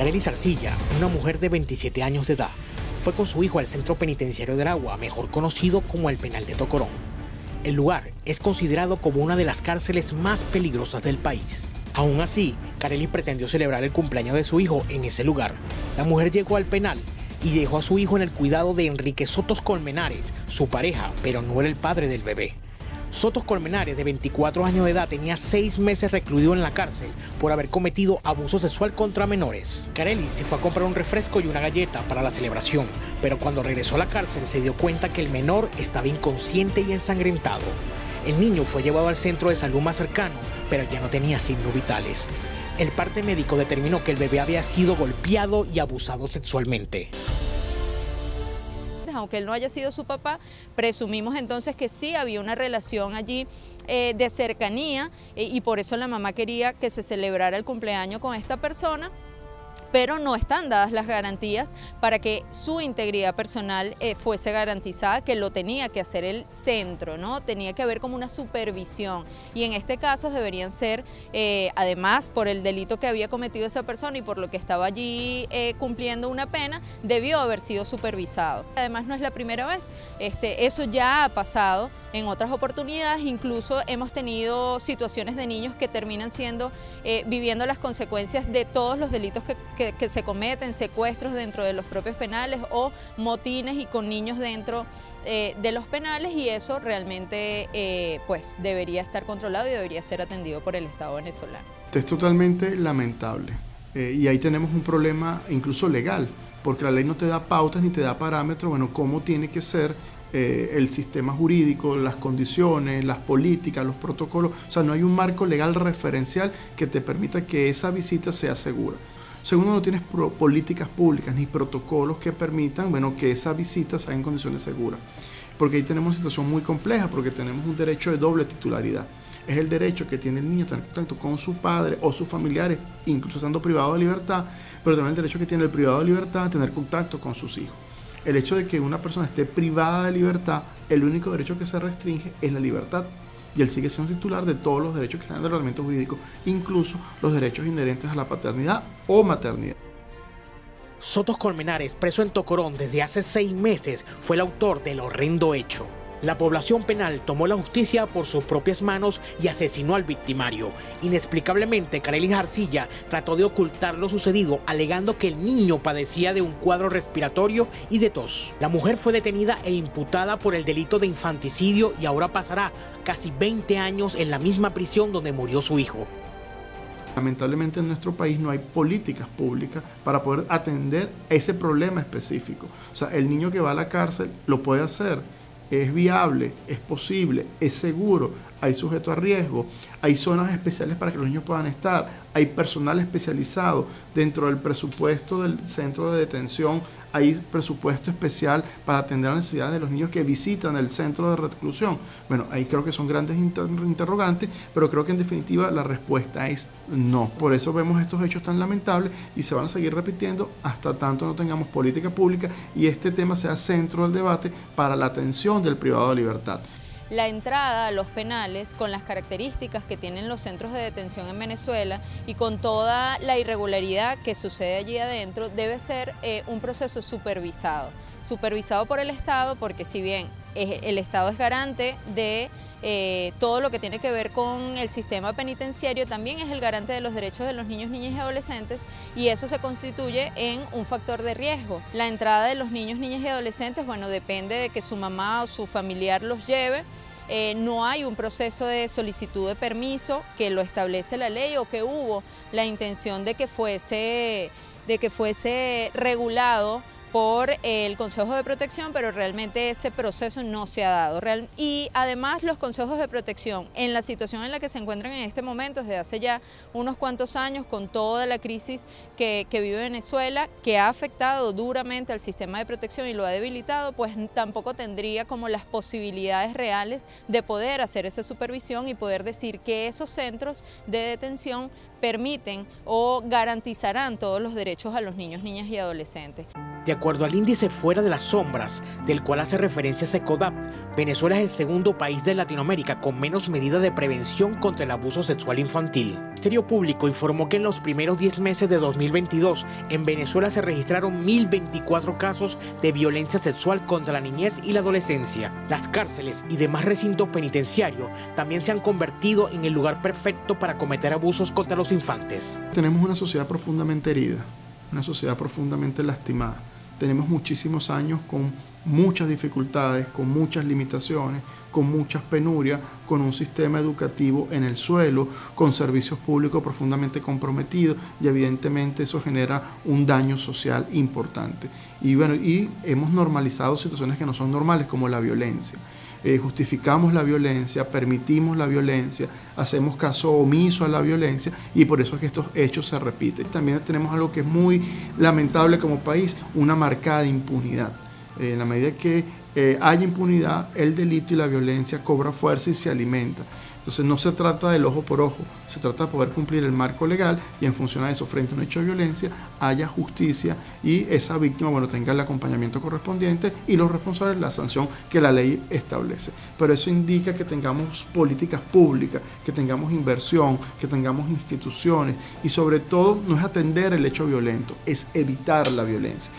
Carelis Arcilla, una mujer de 27 años de edad, fue con su hijo al centro penitenciario de Aragua, mejor conocido como el Penal de Tocorón. El lugar es considerado como una de las cárceles más peligrosas del país. Aún así, Carelis pretendió celebrar el cumpleaños de su hijo en ese lugar. La mujer llegó al penal y dejó a su hijo en el cuidado de Enrique Sotos Colmenares, su pareja, pero no era el padre del bebé. Sotos Colmenares, de 24 años de edad, tenía 6 meses recluido en la cárcel por haber cometido abuso sexual contra menores. Carelis se fue a comprar un refresco y una galleta para la celebración, pero cuando regresó a la cárcel se dio cuenta que el menor estaba inconsciente y ensangrentado. El niño fue llevado al centro de salud más cercano, pero ya no tenía signos vitales. El parte médico determinó que el bebé había sido golpeado y abusado sexualmente. Aunque él no haya sido su papá, presumimos entonces que sí había una relación allí de cercanía y por eso la mamá quería que se celebrara el cumpleaños con esta persona, pero no están dadas las garantías para que su integridad personal fuese garantizada, que lo tenía que hacer el centro, ¿no? Tenía que haber como una supervisión y en este caso deberían ser, además por el delito que había cometido esa persona y por lo que estaba allí cumpliendo una pena, debió haber sido supervisado. Además no es la primera vez, eso ya ha pasado en otras oportunidades, incluso hemos tenido situaciones de niños que terminan viviendo las consecuencias de todos los delitos que se cometen, secuestros dentro de los propios penales o motines y con niños dentro de los penales, y eso realmente pues debería estar controlado y debería ser atendido por el Estado venezolano. Es totalmente lamentable y ahí tenemos un problema incluso legal, porque la ley no te da pautas ni te da parámetros, bueno, cómo tiene que ser el sistema jurídico, las condiciones, las políticas, los protocolos. O sea, no hay un marco legal referencial que te permita que esa visita sea segura. Segundo, no tienes políticas públicas ni protocolos que permitan, bueno, que esa visita sea en condiciones seguras. Porque ahí tenemos una situación muy compleja, porque tenemos un derecho de doble titularidad. Es el derecho que tiene el niño a tener contacto con su padre o sus familiares, incluso estando privado de libertad, pero también el derecho que tiene el privado de libertad a tener contacto con sus hijos. El hecho de que una persona esté privada de libertad, el único derecho que se restringe es la libertad. Y él sigue siendo titular de todos los derechos que están en el ordenamiento jurídico, incluso los derechos inherentes a la paternidad o maternidad. Sotos Colmenares, preso en Tocorón desde hace 6 meses, fue el autor del horrendo hecho. La población penal tomó la justicia por sus propias manos y asesinó al victimario. Inexplicablemente, Carelis Arcilla trató de ocultar lo sucedido, alegando que el niño padecía de un cuadro respiratorio y de tos. La mujer fue detenida e imputada por el delito de infanticidio y ahora pasará casi 20 años en la misma prisión donde murió su hijo. Lamentablemente en nuestro país no hay políticas públicas para poder atender ese problema específico. O sea, el niño que va a la cárcel lo puede hacer. Es viable, es posible, es seguro, hay sujeto a riesgo, hay zonas especiales para que los niños puedan estar, hay personal especializado dentro del presupuesto del centro de detención, hay presupuesto especial para atender las necesidades de los niños que visitan el centro de reclusión. Bueno, ahí creo que son grandes interrogantes, pero creo que en definitiva la respuesta es no. Por eso vemos estos hechos tan lamentables y se van a seguir repitiendo hasta tanto no tengamos política pública y este tema sea centro del debate para la atención del privado de libertad. La entrada a los penales, con las características que tienen los centros de detención en Venezuela y con toda la irregularidad que sucede allí adentro, debe ser un proceso supervisado por el Estado, porque si bien el Estado es garante de todo lo que tiene que ver con el sistema penitenciario, también es el garante de los derechos de los niños, niñas y adolescentes, y eso se constituye en un factor de riesgo. La entrada de los niños, niñas y adolescentes, bueno, depende de que su mamá o su familiar los lleve. No hay un proceso de solicitud de permiso que lo establece la ley o que hubo la intención de que fuese regulado por el Consejo de Protección, pero realmente ese proceso no se ha dado. Y además los consejos de protección, en la situación en la que se encuentran en este momento, desde hace ya unos cuantos años, con toda la crisis que vive Venezuela, que ha afectado duramente al sistema de protección y lo ha debilitado, pues tampoco tendría como las posibilidades reales de poder hacer esa supervisión y poder decir que esos centros de detención permiten o garantizarán todos los derechos a los niños, niñas y adolescentes. De acuerdo al índice Fuera de las Sombras, del cual hace referencia Secodap, Venezuela es el segundo país de Latinoamérica con menos medidas de prevención contra el abuso sexual infantil. El Ministerio Público informó que en los primeros 10 meses de 2022, en Venezuela se registraron 1.024 casos de violencia sexual contra la niñez y la adolescencia. Las cárceles y demás recintos penitenciarios también se han convertido en el lugar perfecto para cometer abusos contra los infantes. Tenemos una sociedad profundamente herida, una sociedad profundamente lastimada. Tenemos muchísimos años con muchas dificultades, con muchas limitaciones, con muchas penurias, con un sistema educativo en el suelo, con servicios públicos profundamente comprometidos, y evidentemente eso genera un daño social importante. Y hemos normalizado situaciones que no son normales, como la violencia. Justificamos la violencia, permitimos la violencia, hacemos caso omiso a la violencia, y por eso es que estos hechos se repiten. También tenemos algo que es muy lamentable como país, una marcada impunidad. En la medida que haya impunidad, el delito y la violencia cobra fuerza y se alimenta. Entonces no se trata del ojo por ojo, se trata de poder cumplir el marco legal, y en función a eso, frente a un hecho de violencia, haya justicia y esa víctima tenga el acompañamiento correspondiente, y los responsables la sanción que la ley establece. Pero eso indica que tengamos políticas públicas, que tengamos inversión, que tengamos instituciones, y sobre todo no es atender el hecho violento, es evitar la violencia.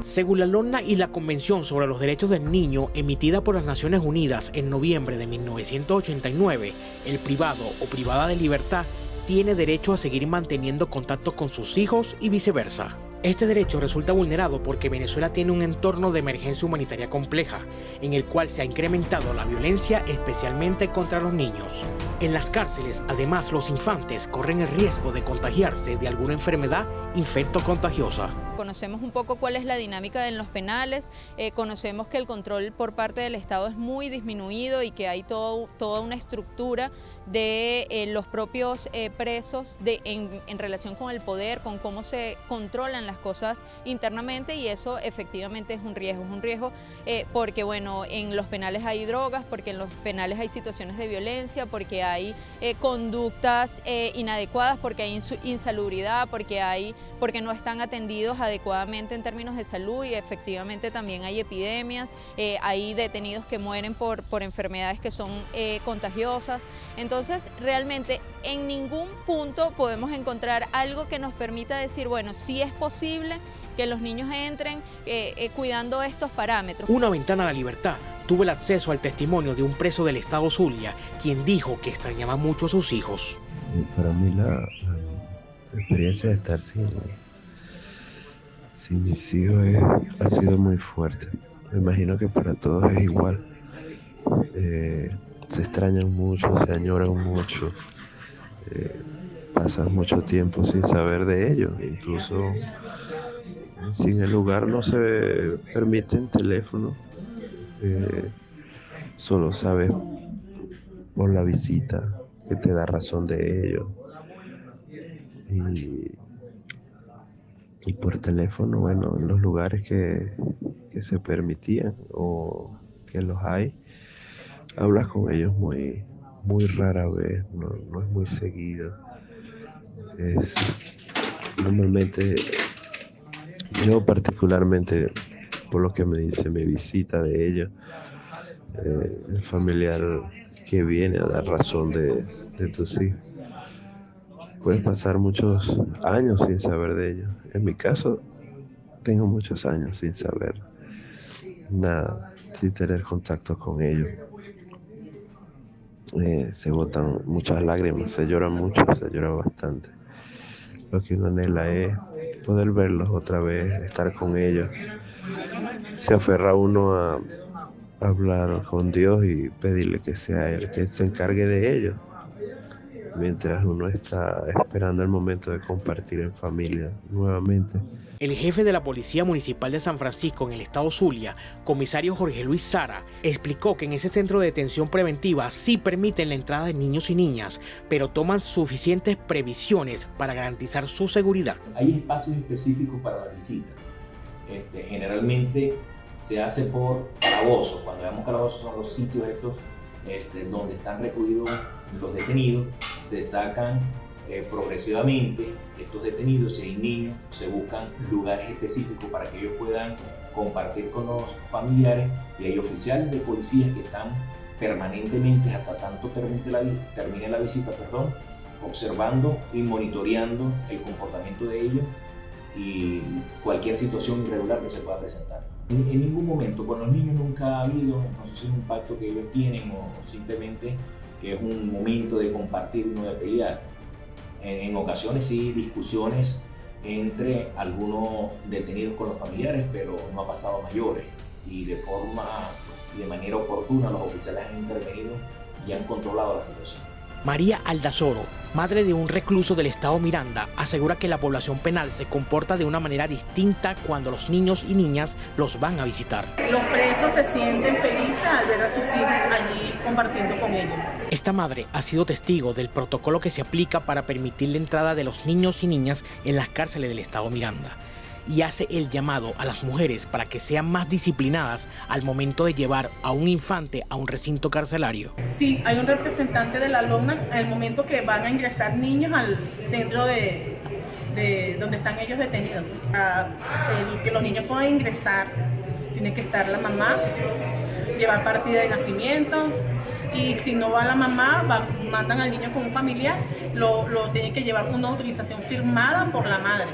Según la LONA y la Convención sobre los Derechos del Niño, emitida por las Naciones Unidas en noviembre de 1989, el privado o privada de libertad tiene derecho a seguir manteniendo contacto con sus hijos y viceversa. Este derecho resulta vulnerado porque Venezuela tiene un entorno de emergencia humanitaria compleja, en el cual se ha incrementado la violencia, especialmente contra los niños. En las cárceles, además, los infantes corren el riesgo de contagiarse de alguna enfermedad infectocontagiosa. Conocemos un poco cuál es la dinámica en los penales, conocemos que el control por parte del Estado es muy disminuido y que hay toda una estructura de los propios presos en relación con el poder, con cómo se controlan las cosas internamente, y eso efectivamente es un riesgo porque en los penales hay drogas, porque en los penales hay situaciones de violencia, porque hay conductas inadecuadas, porque hay insalubridad, porque no están atendidos adecuadamente en términos de salud, y efectivamente también hay epidemias, hay detenidos que mueren por enfermedades que son contagiosas. Entonces realmente en ningún punto podemos encontrar algo que nos permita decir, sí es posible que los niños entren cuidando estos parámetros. Una ventana a la libertad tuvo el acceso al testimonio de un preso del estado Zulia, quien dijo que extrañaba mucho a sus hijos. Para mí la experiencia de estar sin mis hijos ha sido muy fuerte. Me imagino que para todos es igual. Se extrañan mucho, se añoran mucho, pasan mucho tiempo sin saber de ellos. Incluso si en el lugar no se permiten teléfono, solo sabes por la visita que te da razón de ellos. Y por teléfono, en los lugares que se permitían o que los hay, hablas con ellos muy, muy rara vez, no es muy seguido. Normalmente, yo particularmente, por lo que me dice mi visita de ellos, el familiar que viene a dar razón de tus hijos, puedes pasar muchos años sin saber de ellos. En mi caso, tengo muchos años sin saber nada, sin tener contacto con ellos. Se botan muchas lágrimas, se llora mucho, se llora bastante. Lo que uno anhela es poder verlos otra vez, estar con ellos. Se aferra uno a hablar con Dios y pedirle que sea Él que se encargue de ellos, mientras uno está esperando el momento de compartir en familia nuevamente. El jefe de la Policía Municipal de San Francisco en el estado Zulia, comisario Jorge Luis Sara, explicó que en ese centro de detención preventiva sí permiten la entrada de niños y niñas, pero toman suficientes previsiones para garantizar su seguridad. Hay espacios específicos para la visita. Generalmente se hace por calabozos. Cuando llamamos calabozos son los sitios estos donde están recluidos los detenidos, se sacan progresivamente estos detenidos, si hay niños, se buscan lugares específicos para que ellos puedan compartir con los familiares, y hay oficiales de policías que están permanentemente, hasta tanto termine la visita, observando y monitoreando el comportamiento de ellos y cualquier situación irregular que se pueda presentar. En ningún momento con los niños nunca ha habido, no sé si es un pacto que ellos tienen o simplemente que es un momento de compartir y no de pelear. En ocasiones sí, discusiones entre algunos detenidos con los familiares, pero no ha pasado a mayores, y de manera oportuna los oficiales han intervenido y han controlado la situación. María Aldazoro, madre de un recluso del estado Miranda, asegura que la población penal se comporta de una manera distinta cuando los niños y niñas los van a visitar. Los presos se sienten felices al ver a sus hijos allí compartiendo con ellos. Esta madre ha sido testigo del protocolo que se aplica para permitir la entrada de los niños y niñas en las cárceles del estado Miranda, y hace el llamado a las mujeres para que sean más disciplinadas al momento de llevar a un infante a un recinto carcelario. Sí, hay un representante de la LONA al momento que van a ingresar niños al centro de donde están ellos detenidos. Que los niños puedan ingresar, tiene que estar la mamá, llevar partida de nacimiento, y si no va la mamá, mandan al niño con un familiar, lo tiene que llevar una autorización firmada por la madre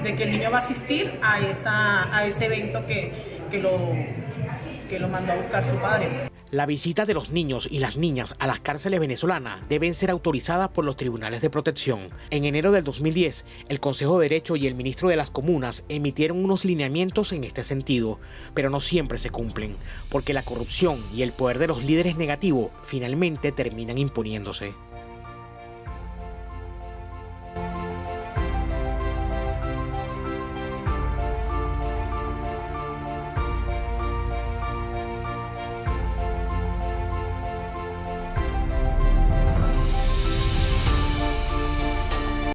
de que el niño va a asistir a ese evento que lo mandó a buscar su padre. La visita de los niños y las niñas a las cárceles venezolanas deben ser autorizadas por los tribunales de protección. En enero del 2010, el Consejo de Derecho y el ministro de las Comunas emitieron unos lineamientos en este sentido, pero no siempre se cumplen, porque la corrupción y el poder de los líderes negativos finalmente terminan imponiéndose.